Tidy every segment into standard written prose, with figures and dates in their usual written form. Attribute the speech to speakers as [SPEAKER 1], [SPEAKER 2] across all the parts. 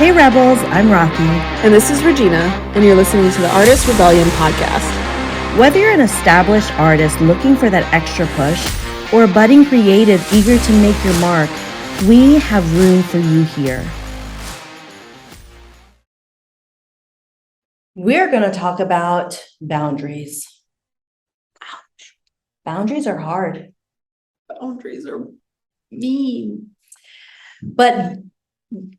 [SPEAKER 1] Hey Rebels, I'm Rocky.
[SPEAKER 2] And this is Regina, and you're listening to the Artist Rebellion podcast.
[SPEAKER 1] Whether you're an established artist looking for that extra push or a budding creative eager to make your mark, we have room for you here. We're going to talk about boundaries. Ouch. Boundaries are hard.
[SPEAKER 2] Boundaries are mean.
[SPEAKER 1] But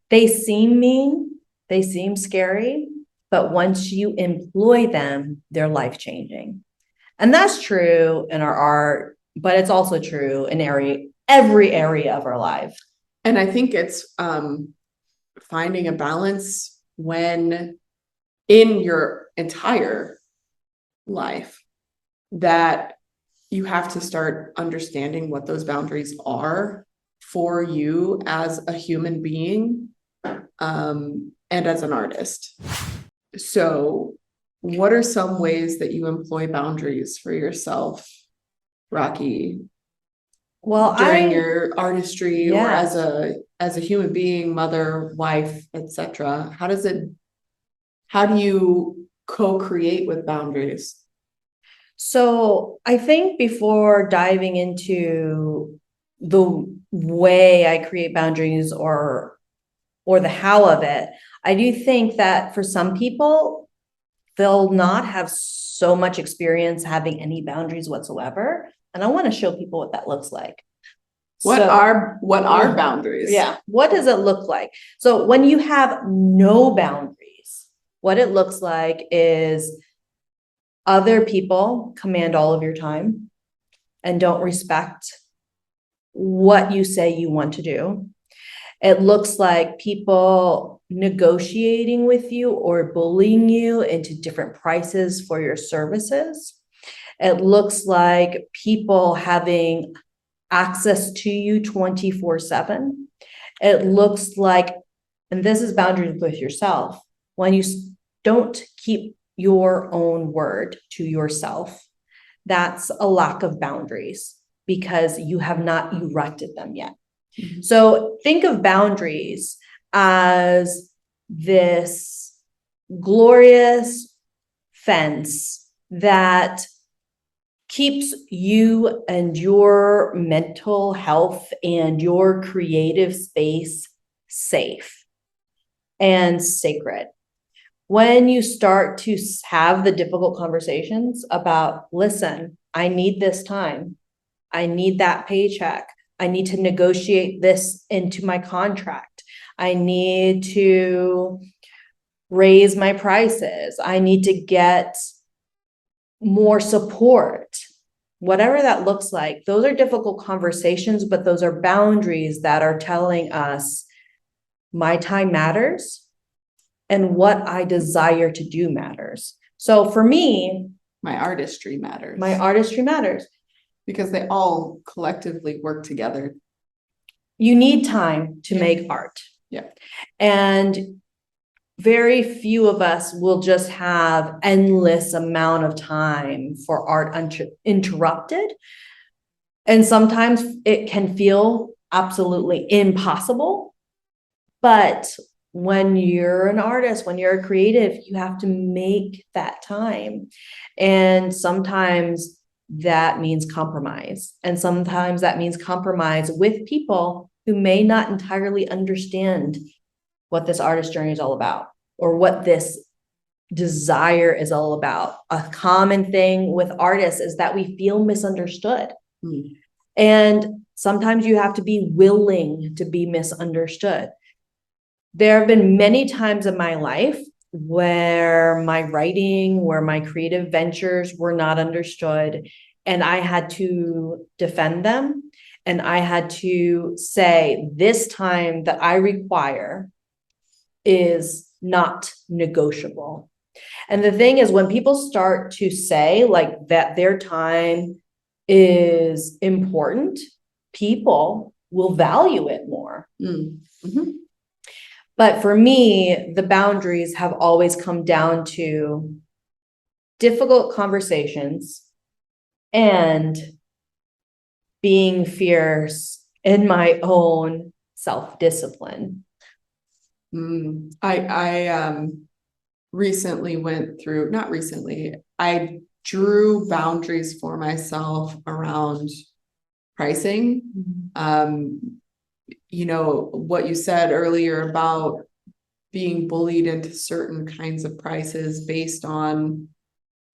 [SPEAKER 1] they seem mean, they seem scary, but once you employ them, they're life-changing. And that's true in our art, but it's also true in every area of our life.
[SPEAKER 2] And I think it's finding a balance when in your entire life that you have to start understanding what those boundaries are for you as a human being and as an artist. So what are some ways that you employ boundaries for yourself, Rocky?
[SPEAKER 1] Well,
[SPEAKER 2] during your artistry or
[SPEAKER 1] Yes.
[SPEAKER 2] as a human being, mother, wife, etc. How do you co-create with boundaries?
[SPEAKER 1] So I think before diving into the way I create boundaries or the how of it, I do think that for some people, they'll not have so much experience having any boundaries whatsoever. And I want to show people what that looks like.
[SPEAKER 2] What are boundaries?
[SPEAKER 1] Yeah. What does it look like? So when you have no boundaries, what it looks like is other people command all of your time and don't respect what you say you want to do. It looks like people negotiating with you or bullying you into different prices for your services. It looks like people having access to you 24/7. It looks like, and this is boundaries with yourself, when you don't keep your own word to yourself, that's a lack of boundaries because you have not erected them yet. Mm-hmm. So think of boundaries as this glorious fence that keeps you and your mental health and your creative space safe and sacred. When you start to have the difficult conversations about, listen, I need this time. I need that paycheck. I need to negotiate this into my contract. I need to raise my prices. I need to get more support, whatever that looks like. Those are difficult conversations, but those are boundaries that are telling us my time matters and what I desire to do matters. So for me,
[SPEAKER 2] my artistry matters.
[SPEAKER 1] Because
[SPEAKER 2] they all collectively work together.
[SPEAKER 1] You need time to make art.
[SPEAKER 2] Yeah.
[SPEAKER 1] And very few of us will just have endless amount of time for art uninterrupted. And sometimes it can feel absolutely impossible. But when you're an artist, when you're a creative, you have to make that time. And sometimes that means compromise. And sometimes that means compromise with people who may not entirely understand what this artist journey is all about or what this desire is all about. A common thing with artists is that we feel misunderstood. And sometimes you have to be willing to be misunderstood. There have been many times in my life where my writing, where my creative ventures were not understood, and I had to defend them. And I had to say, this time that I require is not negotiable. And the thing is, when people start to say like that their time is important, people will value it more. Mm-hmm. But for me, the boundaries have always come down to difficult conversations and being fierce in my own self-discipline.
[SPEAKER 2] I recently went through, not recently, I drew boundaries for myself around pricing. You know, what you said earlier about being bullied into certain kinds of prices based on,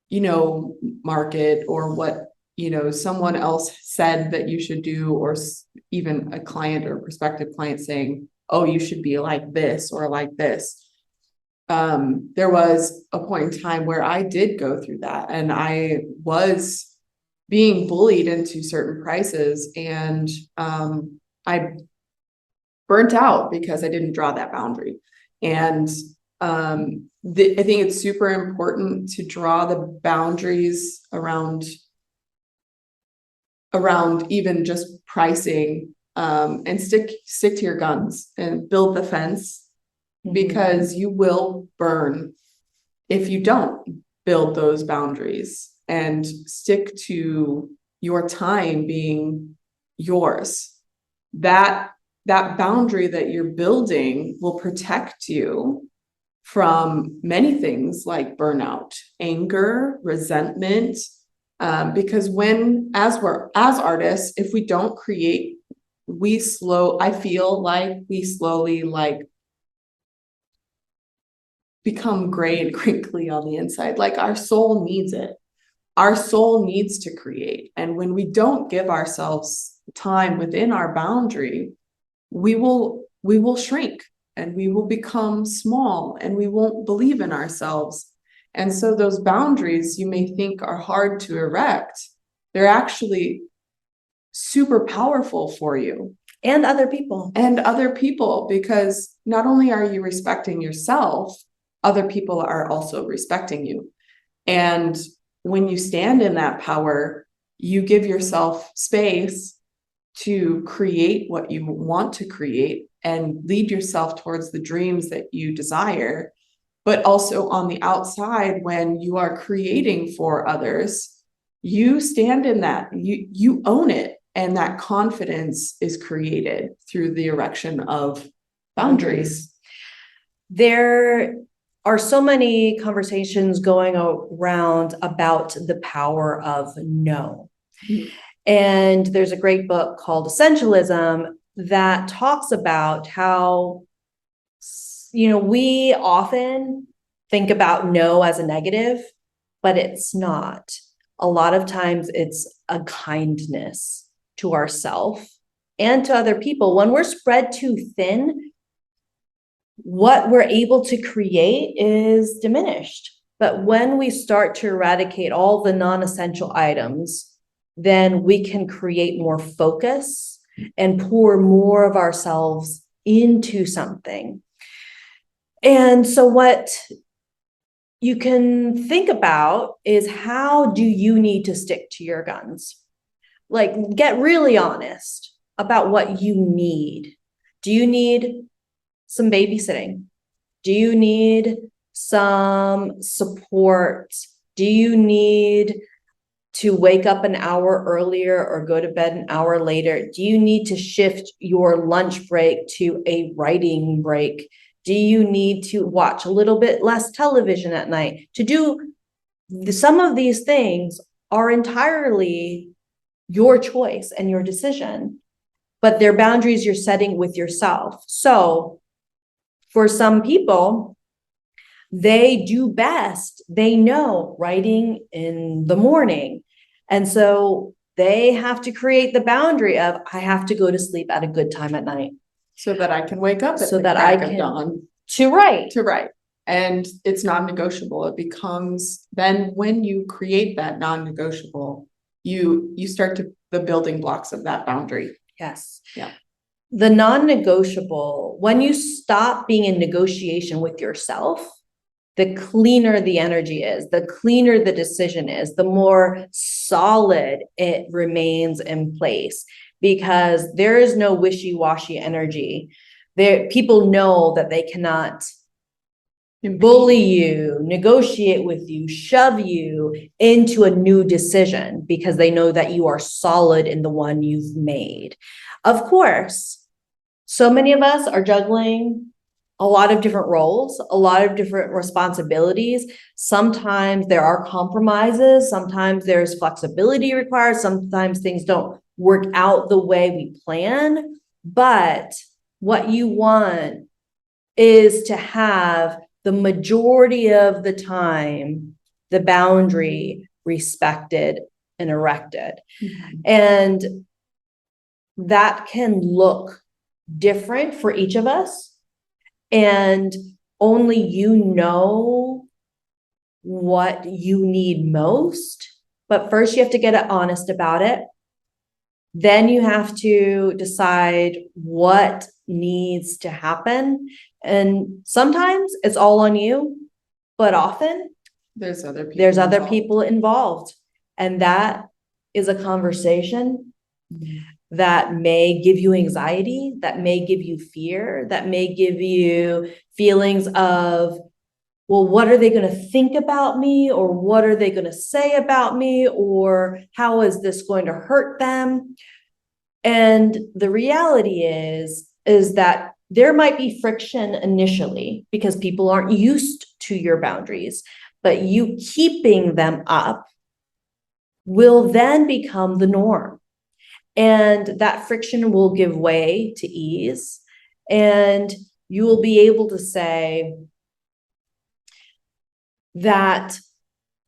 [SPEAKER 2] you know, market or what, you know, someone else said that you should do, or even a client or prospective client saying, oh, you should be like this or like this. There was a point in time where I did go through that, and I was being bullied into certain prices, and I burnt out because I didn't draw that boundary. And I think it's super important to draw the boundaries around even just pricing, and stick to your guns and build the fence, because you will burn if you don't build those boundaries and stick to your time being yours. That boundary that you're building will protect you from many things like burnout, anger, resentment, because as artists, if we don't create, I feel like we slowly like become gray and crinkly on the inside. Like our soul needs it. Our soul needs to create. And when we don't give ourselves time within our boundary, we will shrink, and we will become small, and we won't believe in ourselves. And so those boundaries you may think are hard to erect, they're actually super powerful for you.
[SPEAKER 1] And other people.
[SPEAKER 2] Because not only are you respecting yourself, other people are also respecting you. And when you stand in that power, you give yourself space to create what you want to create and lead yourself towards the dreams that you desire. But also on the outside, when you are creating for others, you stand in that, you own it. And that confidence is created through the erection of boundaries.
[SPEAKER 1] There are so many conversations going around about the power of no. And there's a great book called Essentialism that talks about how, you know, we often think about no as a negative, but it's not. A lot of times it's a kindness to ourselves and to other people. When we're spread too thin, what we're able to create is diminished. But when we start to eradicate all the non-essential items, then we can create more focus and pour more of ourselves into something. And so what you can think about is, how do you need to stick to your guns? Like, get really honest about what you need. Do you need some babysitting? Do you need some support? Do you need to wake up an hour earlier or go to bed an hour later? Do you need to shift your lunch break to a writing break? Do you need to watch a little bit less television at night? To do some of these things are entirely your choice and your decision, but they're boundaries you're setting with yourself. So for some people, they do best, they know, writing in the morning. And so they have to create the boundary of, I have to go to sleep at a good time at night,
[SPEAKER 2] so that I can wake up
[SPEAKER 1] so that I can
[SPEAKER 2] dawn
[SPEAKER 1] to write.
[SPEAKER 2] And it's non-negotiable. It becomes, then when you create that non-negotiable, you start to the building blocks of that boundary.
[SPEAKER 1] Yes.
[SPEAKER 2] Yeah.
[SPEAKER 1] The non-negotiable, when you stop being in negotiation with yourself, the cleaner the energy is, the cleaner the decision is, the more solid it remains in place, because there is no wishy-washy energy. People know that they cannot bully you, negotiate with you, shove you into a new decision, because they know that you are solid in the one you've made. Of course, so many of us are juggling a lot of different roles, a lot of different responsibilities. Sometimes there are compromises, sometimes there's flexibility required, sometimes things don't work out the way we plan. But what you want is to have the majority of the time the boundary respected and erected. And that can look different for each of us. And only you know what you need most. But first, you have to get honest about it. Then you have to decide what needs to happen. And sometimes it's all on you, but often
[SPEAKER 2] There's other
[SPEAKER 1] people involved. And that is a conversation that may give you anxiety, that may give you fear, that may give you feelings of, well, what are they going to think about me? Or what are they going to say about me? Or how is this going to hurt them? And the reality is that there might be friction initially because people aren't used to your boundaries, but you keeping them up will then become the norm. And that friction will give way to ease. And you will be able to say that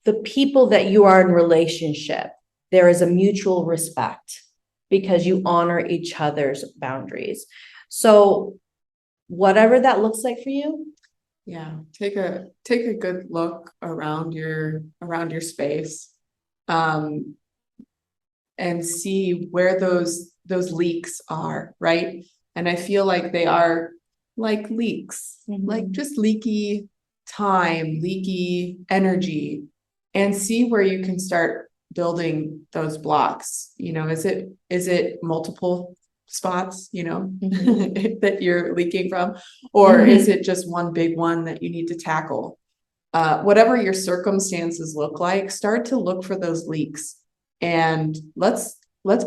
[SPEAKER 1] the people that you are in relationship, there is a mutual respect because you honor each other's boundaries. So whatever that looks like for you.
[SPEAKER 2] Yeah. Take a good look around your space. And see where those leaks are, right? And I feel like they are like leaks, like just leaky time, leaky energy, and see where you can start building those blocks. You know, is it multiple spots, you know, that you're leaking from, or is it just one big one that you need to tackle? Whatever your circumstances look like, start to look for those leaks. And let's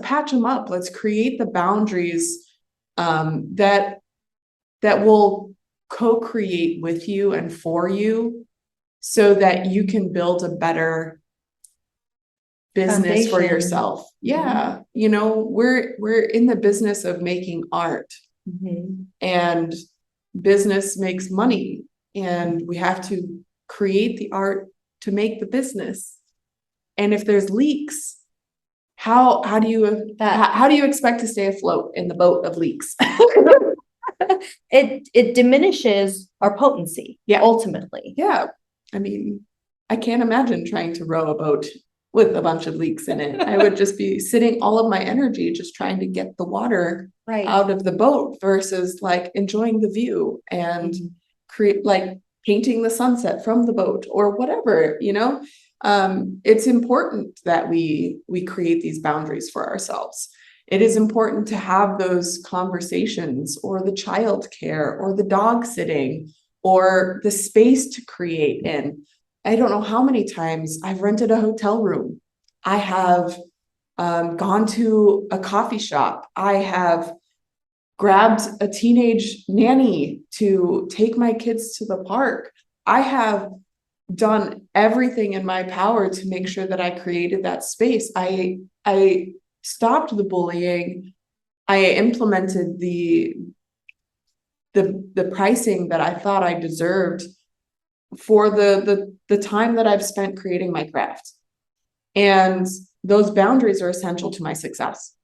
[SPEAKER 2] patch them up. Let's create the boundaries that will co-create with you and for you, so that you can build a better business for yourself. Yeah, you know, we're in the business of making art, and business makes money, and we have to create the art to make the business. And if there's leaks, how do you expect to stay afloat in the boat of leaks?
[SPEAKER 1] It diminishes our potency.
[SPEAKER 2] Yeah.
[SPEAKER 1] Ultimately.
[SPEAKER 2] Yeah. I mean, I can't imagine trying to row a boat with a bunch of leaks in it. I would just be sitting all of my energy just trying to get the water out of the boat versus like enjoying the view and create, like painting the sunset from the boat or whatever, you know. It's important that we create these boundaries for ourselves. It is important to have those conversations, or the childcare, or the dog sitting, or the space to create in. I don't know how many times I've rented a hotel room. I have gone to a coffee shop. I have grabbed a teenage nanny to take my kids to the park. I have done everything in my power to make sure that I created that space. I stopped the bullying. I implemented the pricing that I thought I deserved for the time that I've spent creating my craft. And those boundaries are essential to my success,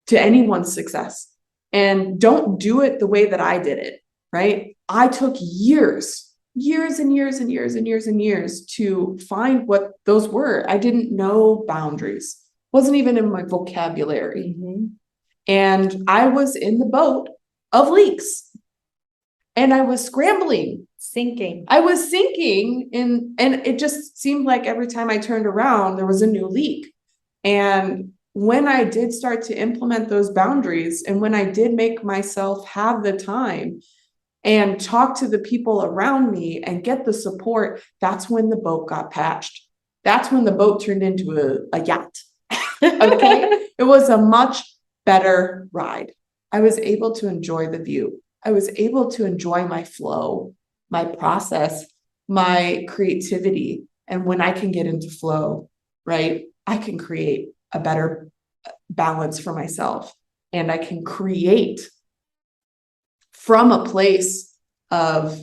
[SPEAKER 2] to anyone's success. And don't do it the way that I did it, right? I took years to find what those were. I didn't know boundaries. Wasn't even in my vocabulary. And I was in the boat of leaks. And I was scrambling. I was sinking and it just seemed like every time I turned around, there was a new leak. And when I did start to implement those boundaries, and when I did make myself have the time and talk to the people around me and get the support, that's when the boat got patched. That's when the boat turned into a yacht. Okay. It was a much better ride. I was able to enjoy the view. I was able to enjoy my flow, my process, my creativity. And when I can get into flow, right, I can create a better balance for myself. And I can create from a place of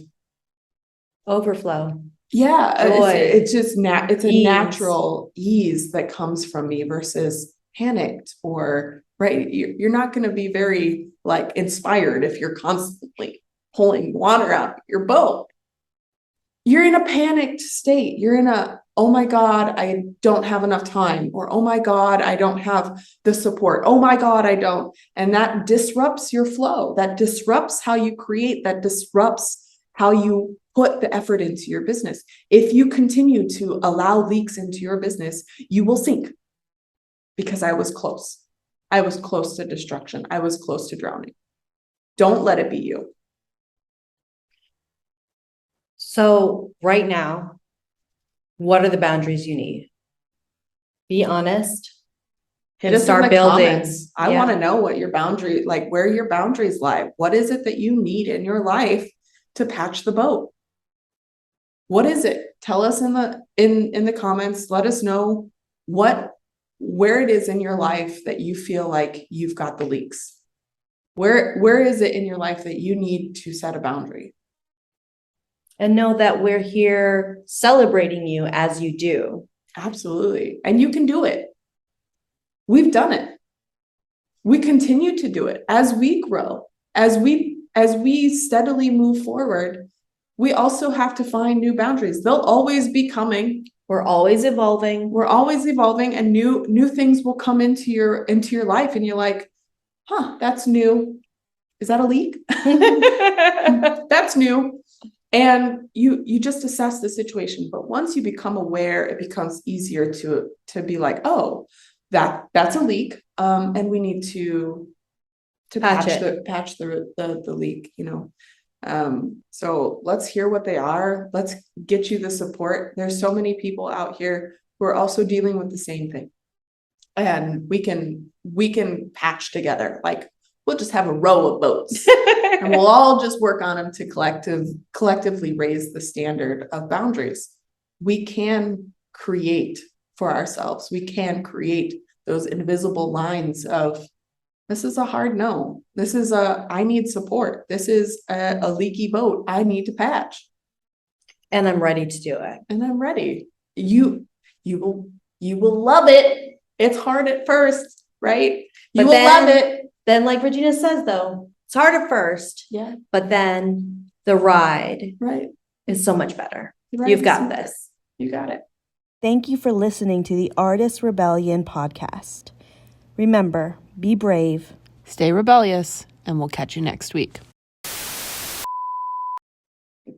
[SPEAKER 1] Overflow.
[SPEAKER 2] yeah,
[SPEAKER 1] Joy.
[SPEAKER 2] it's just it's a
[SPEAKER 1] Ease.
[SPEAKER 2] natural ease that comes from me versus panicked or right. You're not going to be very like inspired if you're constantly pulling water out your boat. You're in a panicked state. You're in a, oh my God, I don't have enough time, or oh my God, I don't have the support. Oh my God, I don't. And that disrupts your flow. That disrupts how you create, that disrupts how you put the effort into your business. If you continue to allow leaks into your business, you will sink. Because I was close. I was close to destruction. I was close to drowning. Don't let it be you.
[SPEAKER 1] So right now, what are the boundaries you need? Be honest.
[SPEAKER 2] Hit
[SPEAKER 1] And
[SPEAKER 2] us in
[SPEAKER 1] start
[SPEAKER 2] the
[SPEAKER 1] building.
[SPEAKER 2] comments. I
[SPEAKER 1] Yeah.
[SPEAKER 2] want to know what your boundary, like where your boundaries lie. What is it that you need in your life to patch the boat? What is it? Tell us in the comments. Let us know where it is in your life that you feel like you've got the leaks. Where is it in your life that you need to set a boundary?
[SPEAKER 1] And know that we're here celebrating you as you do.
[SPEAKER 2] Absolutely. And you can do it. We've done it. We continue to do it as we grow, as we steadily move forward. We also have to find new boundaries. They'll always be coming.
[SPEAKER 1] We're always evolving.
[SPEAKER 2] We're always evolving, and new things will come into your life, and you're like, huh, that's new. Is that a leak? That's new. And you just assess the situation. But once you become aware, it becomes easier to be like, oh, that's a leak. And we need to patch the leak, you know. So let's hear what they are. Let's get you the support. There's so many people out here who are also dealing with the same thing. And we can patch together. Like we'll just have a row of boats and we'll all just work on them to collectively raise the standard of boundaries. We can create for ourselves. We can create those invisible lines of, this is a hard no. This is I need support. This is a leaky boat. I need to patch.
[SPEAKER 1] And I'm ready to do it.
[SPEAKER 2] And I'm ready. You will love it. It's hard at first, right? You will love it.
[SPEAKER 1] Then like Regina says though, it's hard at first.
[SPEAKER 2] Yeah.
[SPEAKER 1] But then the ride is so much better. You've got this.
[SPEAKER 2] You got it.
[SPEAKER 3] Thank you for listening to the Artist Rebellion podcast. Remember, be brave,
[SPEAKER 4] stay rebellious, and we'll catch you next week.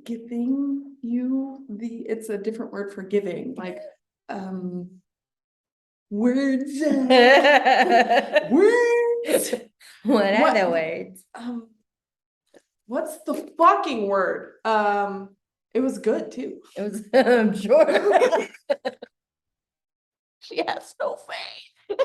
[SPEAKER 2] Giving you it's a different word for giving, like words. Words.
[SPEAKER 1] What are the words?
[SPEAKER 2] What's the fucking word? It was good too.
[SPEAKER 1] It was, I'm sure.
[SPEAKER 2] She has no faith.